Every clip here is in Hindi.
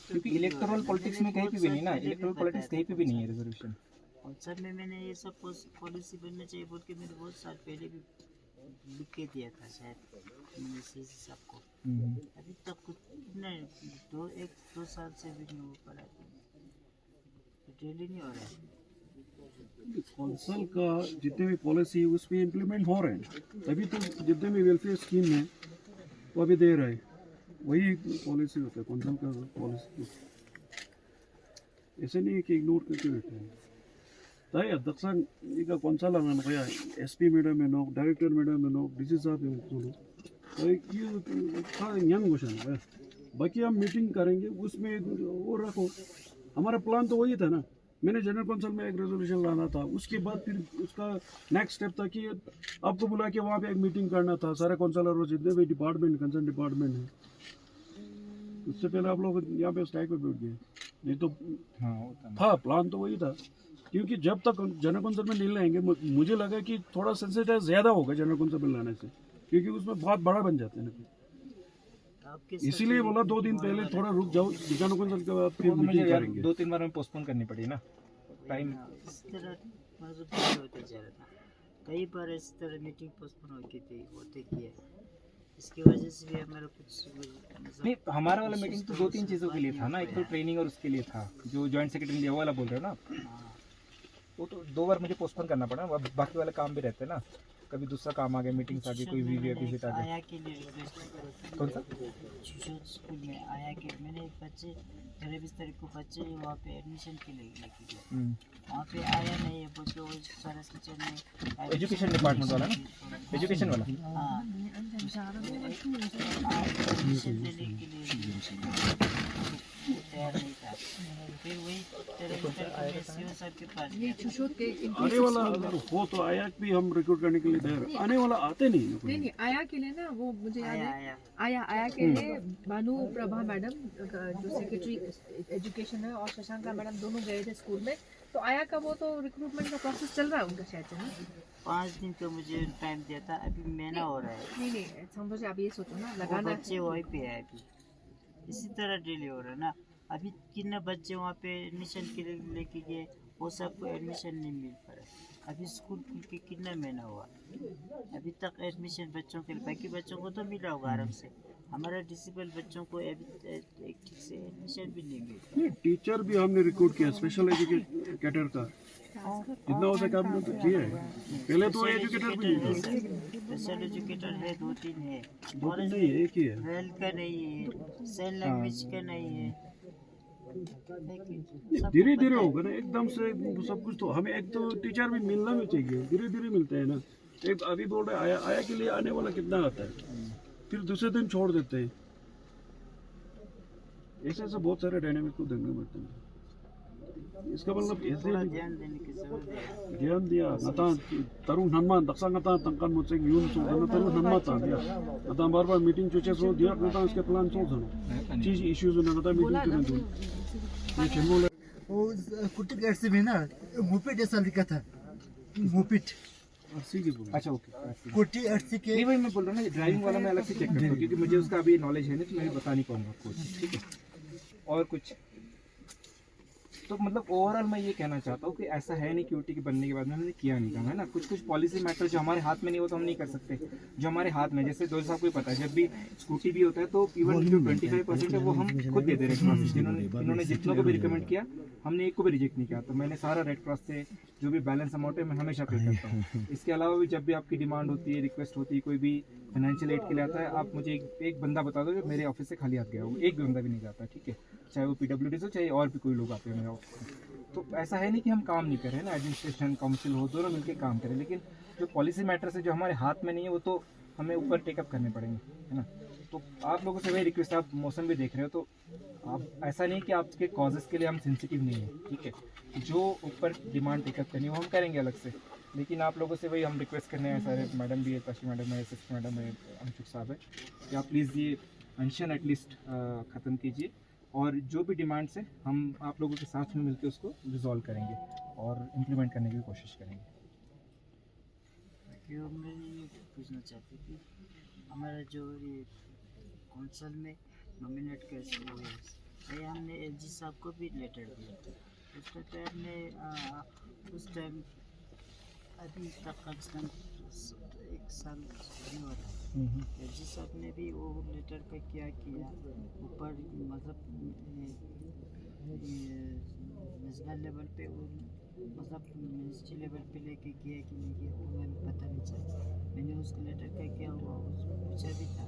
क्योंकि इलेक्टोरल पॉलिटिक्स में कहीं पे भी नहीं ना, इलेक्टोरल पॉलिटिक्स कहीं पे भी नहीं है रिजर्वेशन। और सर में मैंने ये सब पॉलिसी बनना चाहिए बोल के मैंने बहुत साल पहले भी लिख के दिया था शायद मिनिस्टर साहब को। अभी तक कुछ नहीं, एक दो साल से भी नहीं हो पा रहा है, डेली नहीं हो रहा है। कौंसल का जितने भी पॉलिसी उसमें इम्प्लीमेंट हो रहे हैं, तभी तो जितने भी वेलफेयर स्कीम है वो अभी दे रहे हैं, वही पॉलिसी होता है कौंसल का पॉलिसी। ऐसे नहीं है कि इग्नोर करके बैठे हैं। ताई अध्यक्षांग ಈಗ ಕೊಂಸಲ ನನ್ನ ಭಯ SP ಮೇಡಮ್ ಏನೋ ಡೈರೆಕ್ಟರ್ ಮೇಡಮ್ ಏನೋ DC साहब ಏನೋ ताई ये था ज्ञान घोषण है। बाकी हम मीटिंग करेंगे उसमें वो रखो, हमारा प्लान तो वही था ना। मैंने जनरल कौंसिल में एक रेजोल्यूशन लाना था, उसके बाद फिर उसका नेक्स्ट स्टेप था कि आपको बुला के वहाँ पे एक मीटिंग करना था, सारे कौंसलर और जितने भी डिपार्टमेंट कंसर्न डिपार्टमेंट है। उससे पहले आप लोग यहाँ पे स्ट्राइक पे बैठ गए, नहीं तो था प्लान तो वही था। क्योंकि जब तक जनरल कौंसिल में नहीं लाएंगे, मुझे लगा कि थोड़ा सेंसिटाइज ज़्यादा होगा जनरल कौंसिल में लाने से, क्योंकि उसमें बहुत बड़ा बन जाते हैं ना। इसीलिए बोला 2 दिन पहले थोड़ा रुक जाओ, जनरल कौंसिल के बाद फिर मीटिंग करेंगे। 2-3 बार में पोस्टपोन करनी पड़ी ना टाइम। इस तरह मतलब होते जा रहा था, कई बार इस तरह मीटिंग पोस्टपोन होते की है, इसकी वजह से भी हमारा कुछ नहीं, हमारा वाला मीटिंग तो 2-3 चीज़ों के लिए था ना, एक तो ट्रेनिंग और उसके लिए था जो जॉइंट सेक्रेटरी ने वो वाला बोल रहे हो ना, वो तो 2 बार मुझे पोस्टपोन करना पड़ा। बाकी वाले काम भी रहते हैं ना, कभी दूसरा काम आ गया, मीटिंग्स आ गई, कोई वीवीआईपी विजिट आ गया। आया के लिए रिक्वेस्ट कौन सा स्कूल में आया के मैंने बच्चे 23 तारीख को बच्चे वहाँ पे एडमिशन के लिए लेके गया, वहाँ पे आया नहीं है बोल के वो सारा टीचर ने एजुकेशन डिपार्टमेंट वाला ना, एजुकेशन वाला हाँ एडमिशन लेने के लिए तैयार नहीं था। फिर वही 23 तारीख को मैं सीओ साहब के पास गया। आने वाला अगर हो तो आया भी हम रिक्रूट करने के लिए तैयार, आने वाला आते नहीं। नहीं आया के लिए ना, वो मुझे याद है आया के लिए भानु प्रभा मैडम जो सेक्रेटरी एजुकेशन है और शशांका मैडम दोनों गए थे स्कूल में, तो आया का वो तो रिक्रूटमेंट का प्रोसेस चल रहा है उनका शायद से ना। 5 दिन का मुझे टाइम दिया था, अभी महीना हो रहा है। नहीं समझो आप ये सोचो ना, लगाना बच्चे वहीं पे है अभी, इसी तरह डिले हो रहा है ना। अभी कितने बच्चे वहाँ पे एडमिशन के लिए लेके गए, वो सबको एडमिशन नहीं मिल पा रहा। अभी स्कूल खुल के कितना महीना हुआ, अभी तक एडमिशन बच्चों के लिए, बाकी बच्चों को तो मिला होगा आराम से, हमारा डिसेबल बच्चों को अभी एक ठीक से एडमिशन भी नहीं मिल पा रहा। टीचर भी हमने रिक्रूट किया स्पेशल एजुकेटर का, जितना हो सके हमने तो किया है। पहले तो एजुकेटर भी नहीं था, स्पेशल एजुकेटर है 2-3 है, दो तीन नहीं एक ही है। रेल का नहीं है, साइन लैंग्वेज का नहीं है। धीरे धीरे होगा ना, एकदम से सब कुछ तो हमें एक तो टीचर भी मिलना भी चाहिए, धीरे धीरे मिलते हैं ना। एक अभी बोल रहे आया के लिए आने वाला कितना आता है, फिर दूसरे दिन छोड़ देते हैं। ऐसे ऐसे बहुत सारे डायनामिक को देखने पड़ते हैं। इसका मतलब ऐसे ध्यान देने की जरूरत है। ध्यान दिया नता तरुण हनुमान दक्षा नता तंकन मुझसे यून सो न तरुण हनुमान ता दिया नता बार मीटिंग चुचे सो दिया नता इसके प्लान सो जनो चीज इश्यूज नता मीटिंग करने दो ये चेमोल वो कुट्टी गेट से भी ना मुपिट ऐसा लिखा था, मुपिट अस्सी की बोल। अच्छा ओके, कुट्टी 80 के नहीं भाई मैं बोल रहा हूँ ना, ड्राइविंग वाला मैं अलग से चेक करता हूँ क्योंकि मुझे उसका अभी नॉलेज है नहीं, तो मैं बता नहीं पाऊंगा आपको, ठीक है। और कुछ तो मतलब ओवरऑल मैं ये कहना चाहता हूँ कि ऐसा है नहीं क्यूटी के बनने के बाद में हमने किया नहीं काम, है ना। कुछ कुछ पॉलिसी मैटर जो हमारे हाथ में नहीं हो तो हम नहीं कर सकते, जो हमारे हाथ में, जैसे दोस्त साहब को पता है जब भी स्कूटी भी होता है तो इवन जो 25% है वो हम खुद दे दे रेड क्रॉस से, जिन्होंने जितनों को भी रिकमेंड किया हमने एक को भी रिजेक्ट नहीं किया, तो मैंने सारा रेड क्रॉस से जो भी बैलेंस अमाउंट है मैं हमेशा पे करता हूँ। इसके अलावा भी जब भी आपकी डिमांड होती है, रिक्वेस्ट होती है, कोई भी फाइनेंशियल एड के लिए आता है, आप मुझे एक बंदा बता दो जो मेरे ऑफिस से खाली हाथ गया हो, एक भी बंदा भी नहीं जाता, ठीक है, चाहे वो PWD हो चाहे और भी कोई लोग आते हैं मेरे ऑफिस में। तो ऐसा है नहीं कि हम काम नहीं करें ना, एडमिनिस्ट्रेशन काउंसिल हो दोनों मिलकर काम करें, लेकिन जो पॉलिसी मैटर्स है जो हमारे हाथ में नहीं है वो तो हमें ऊपर टेकअप करने पड़ेंगे, है ना। तो आप लोगों से वही रिक्वेस्ट, आप मौसम भी देख रहे हो तो आप ऐसा नहीं कि आपके कॉजेज़ के लिए हम सेंसिटिव नहीं है, ठीक है, जो ऊपर डिमांड टेकअप करनी है वो हम करेंगे अलग से, लेकिन आप लोगों से वही हम रिक्वेस्ट करने हैं, सारे मैडम भी है, ताशी मैडम है, SSP मैडम है, अंशुक साहब है, कि आप प्लीज़ ये पेंशन एटलीस्ट ख़त्म कीजिए और जो भी डिमांड्स है हम आप लोगों के साथ में मिलकर उसको रिजॉल्व करेंगे और इम्प्लीमेंट करने की कोशिश करेंगे। मैं ये पूछना चाहती थी, हमारा जो ये कौंसल में नॉमिनेट कैसे हुए ये हमने एलजी साहब को भी लेटर दिया था। उस लेटर में उस टाइम अभी तक कम से कम 1 साल नहीं हो रहा। एलजी साहब ने भी वो लेटर का क्या किया, ऊपर मतलब नेशनल लेवल पे वो मतलब मिनिस्ट्री लेवल पे लेके किया कि नहीं किया वो हमें पता नहीं चला। मैंने उस लेटर का क्या हुआ उसको पूछा भी था,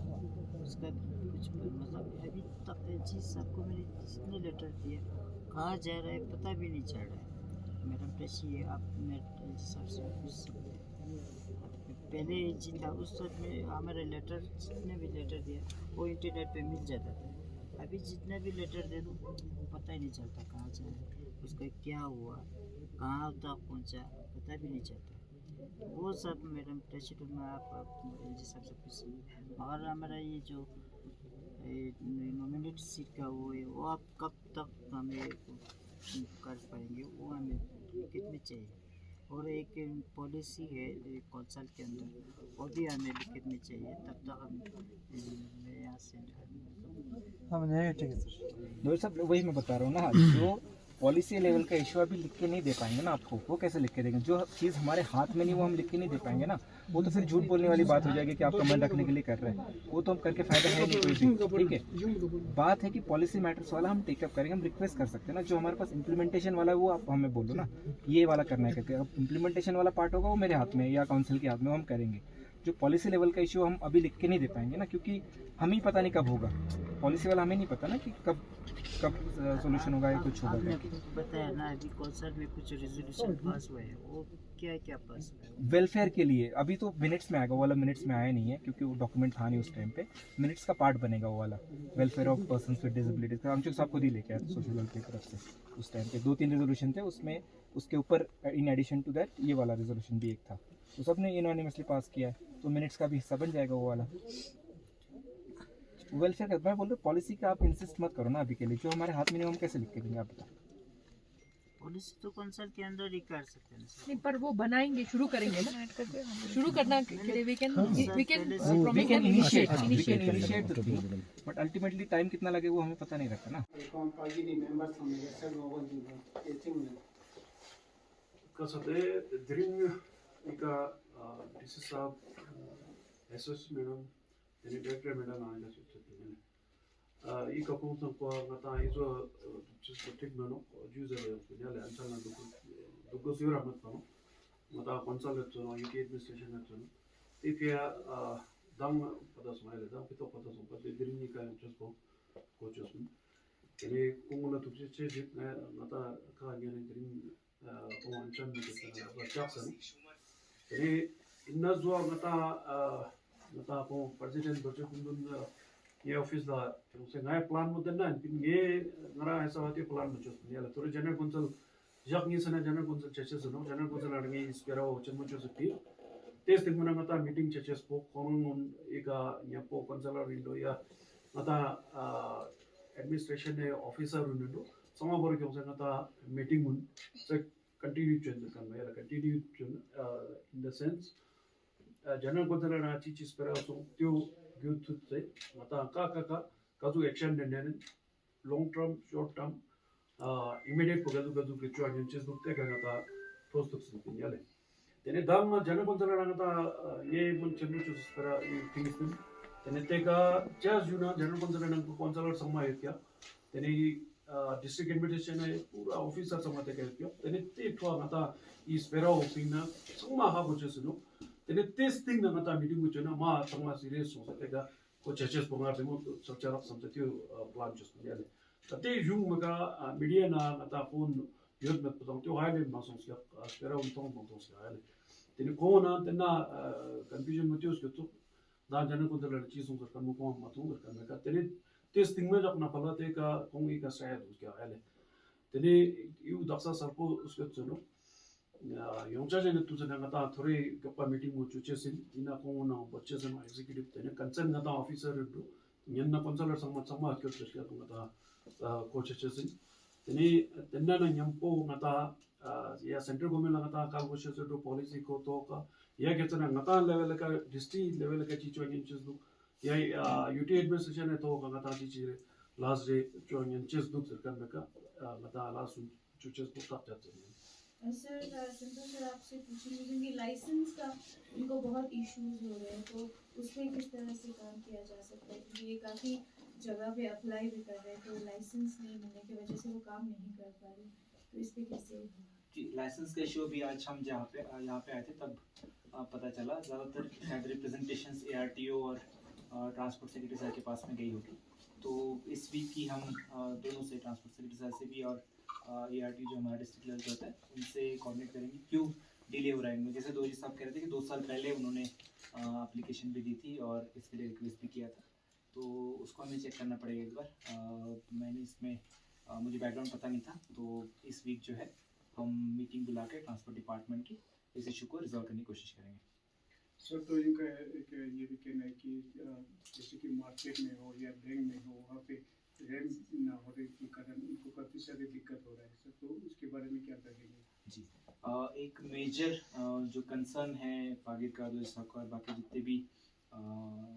उसका कुछ मतलब अभी तक एलजी साहब को मैंने जितने लेटर दिए कहाँ जा रहा है पता भी नहीं चल रहा है। मैडम टैसी आप एलजी साहब से पूछ सकते हैं। पहले एलजी था उस वक्त में हमारे लेटर जितने भी लेटर दिया वो इंटरनेट पे मिल जाता था। अभी जितने भी लेटर दे दूँ पता ही नहीं चलता कहाँ जा रहा है, उसका क्या हुआ, कहाँ तक पहुँचा, पता भी नहीं चलता। वो सब मैडम टैसी में आप एलजी साहब से पूछ सकते। और हमारा ये जो नॉमिनेट सीट का वो है वो आप कब तक हमें कर पाएंगे, वो हमें लिखित में चाहिए। और एक पॉलिसी है कौंसल के अंदर वो भी हमें लिखित में चाहिए, तब तक हम यहाँ से हम नहीं ठीक है सर। डॉक्टर साहब वही मैं बता रहा हूँ ना, जो पॉलिसी लेवल का इशू अभी लिख के नहीं दे पाएंगे ना आपको, वो कैसे लिख के देंगे? जो चीज़ हमारे हाथ में नहीं वो हम लिख के नहीं दे पाएंगे ना, वो तो फिर झूठ बोलने वाली बात हो जाएगी कि आप कमेंट रखने के लिए कर रहे हैं, वो तो हम करके फायदा है नहीं कोई भी। ठीक है, बात है कि पॉलिसी मैटर्स वाला हम टेकअप करेंगे, हम रिक्वेस्ट कर सकते हैं ना। जो हमारे पास इम्प्लीमेंटेशन वाला है वो आप हमें बोलो ना ये वाला करना है करके। अब इम्प्लीमेंटेशन वाला पार्ट होगा वो मेरे हाथ में या काउंसिल के हाथ में, वो हम करेंगे। जो पॉलिसी लेवल का इशू हम अभी लिख के नहीं दे पाएंगे ना, क्योंकि हम ही पता नहीं कब होगा, पॉलिसी वाला हमें नहीं पता ना कि कब सोल्यूशन होगा या कुछ होगा। आपने बताया ना अभी कौंसल में कुछ रेजोल्यूशन पास हुए हैं, वो क्या क्या पास हुआ है? वेलफेयर के लिए अभी तो मिनट्स में आएगा, वो वाला मिनट्स में आया नहीं है क्योंकि वो डॉक्यूमेंट था नहीं उस टाइम पे। मिनट्स का पार्ट बनेगा वो वाला, welfare of person with disabilities का। अंशुल साहब खुद ही लेके आए सोशल वेलफेयर की तरफ से उस टाइम पे 2-3 रेजोल्यूशन थे उसमें, उसके ऊपर इन एडिशन टू दैट ये वाला रेजोल्यूशन भी एक था, तो सबने यूनानिमसली पास किया है, तो मिनट्स का भी हिस्सा बन जाएगा वो वाला। वेलफेयर का मैं बोल रहा हूँ, पॉलिसी का आप इंसिस्ट मत करो ना अभी के लिए, जो हमारे हाथ में नहीं हम कैसे लिख के देंगे आप बताओ। पॉलिसी तो कौंसल के अंदर ही कर सकते हैं सर। नहीं पर वो बनाएंगे, शुरू करेंगे ना, शुरू करना के लिए we can We can initiate the thing, but ultimately time कितना लगे वो हमें पता नहीं रहता ना। कसते 드림 이가 디스 사업 에소스 매డం 네 डायरेक्टर मैडम आने का सोचते हैं ई कपूर को गता इजो just ठीक मैनो यूजर है याले अंचल ना दुगो सिर मत पानो मता कंसल्ट तो यूके एडमिनिस्ट्रेशन ना तो इफिया दम पता सुनाइले दम पितो पता सुन पर 드림 이가 just को just ये 공무나 독지 체직 मता का यानी 드림 को अंचल में तो जैक्सन ये इन्ना जो मता को प्रेसिडेंट बच्चे कुंदन ये ऑफिस दा उसे नया प्लान मत ना ये नरा ऐसा होती प्लान में जो ये तो जनरल काउंसिल जब नहीं सना जनरल काउंसिल चर्चेस सुनो जनरल काउंसिल आदमी इस पर वो चंद मुझे सकती टेस्ट दिन मना मता मीटिंग चर्चेस को कौन एक या पो काउंसिलर विंडो या मता एडमिनिस्ट्रेशन ने ऑफिसर विंडो समा बोल के उसे मता मीटिंग उन से कंटिन्यू चेंज करना या continue in the sense general council ना चीज पर तो त्यो good to say mata ka kazu action den long term short term immediate kazu kichu agin chis dukte ka ta post sin yale tene dam jana kontra na ta ye mun chenu chus para things din tene te ka just you know jana kontra na consular samma etya tene district invitation hai pura officer samma te ka etya tene te thwa mata is pero opina samma ha bo chus no tene testing na mata meeting with na ma samma serious so tega ko churches bonga demo structure of some tiu plan just yale tate jung maga media na mata phone yod met potong tiu high level masons ya spera un tong bon tos yale tene ko na tena confusion motius ke tu da jana ko dala chi sung kan mo ko ma tu kan ka tene testing me jak na pala te ka kong i ka sa dus ya yale tene yu daksa sarpo uske tsuno 영자적인 투자는 나타 토리 급파 미팅 뭐 주체신 이나 공원나 버체선 executive 때는 컨선 나타 오피서르도 년나 컨설러 상마 상마 교체시가 나타 코체체신 때니 때나나 냠포 나타 या सेंट्रल गवर्नमेंट नाता काल कोशिश तो पॉलिसी को तो का या कहते हैं नाता लेवल का डिस्ट्रिक्ट लेवल का चीजों की चीज दो या यूटी एडमिनिस्ट्रेशन है तो का नाता चीज last day drawing in chess book kan beka lata last chess book tap jaते हैं सर सिंपल सर आपसे पूछेंगे क्योंकि लाइसेंस का इनको बहुत इश्यूज हो रहे हैं तो उस पर किस तरह से काम किया जा सकता है क्योंकि ये काफ़ी जगह पे अप्लाई भी कर रहे हैं तो लाइसेंस नहीं मिलने की वजह से वो काम नहीं कर पा रहे तो इस पर कैसे जी लाइसेंस का इशू भी आज हम यहाँ पे आए थे तब पता चला ज़्यादातर शायद रिप्रेजेंटेशंस ARTO और ट्रांसपोर्ट सेक्रेटरी सर के पास में गई होगी तो इस वीक की हम दोनों से ट्रांसपोर्ट सेक्रेटरी सर से भी और ART जो हमारा डिस्ट्रिक्ट लेवल होता है उनसे कोऑर्डिनेट करेंगे क्यों डिले हो रहा है इनमें जैसे दोजी साहब कह रहे थे कि 2 साल पहले उन्होंने एप्लीकेशन भी दी थी और इसके लिए रिक्वेस्ट भी किया था तो उसको हमें चेक करना पड़ेगा एक बार मैंने इसमें मुझे बैकग्राउंड पता नहीं था तो इस वीक जो है हम मीटिंग बुला के ट्रांसपोर्ट डिपार्टमेंट की इस इशू को रिजॉल्व करने की कोशिश करेंगे सर तो इनका एक ये भी कहना है कि जैसे कि मार्केट में हो या बैंक में हो वहाँ पे रैंप ना होने के कारण इनको काफ़ी सारी दिक्कत हो रहा है सर तो इसके बारे में क्या कहेंगे जी एक मेजर जो कंसर्न है फागिर का जो साहब का और बाकी जितने भी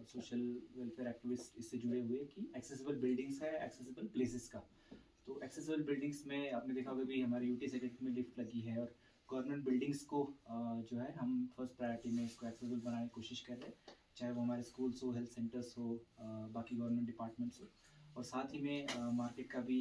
सोशल वेलफेयर एक्टिविस्ट इससे जुड़े हुए कि एक्सेसिबल बिल्डिंग्स है एक्सेसिबल प्लेसेस का तो एक्सेसिबल बिल्डिंग्स में आपने देखा होगा भी हमारी यूटी सेक्रेटरी में लिफ्ट लगी है और गवर्नमेंट बिल्डिंग्स को जो है हम फर्स्ट प्रायोरिटी में इसको एक्सेसिबल बनाने की कोशिश कर रहे हैं चाहे वो हमारे स्कूल्स हो हेल्थ सेंटर्स हो बाकी गवर्नमेंट डिपार्टमेंट्स हो और साथ ही में मार्केट का भी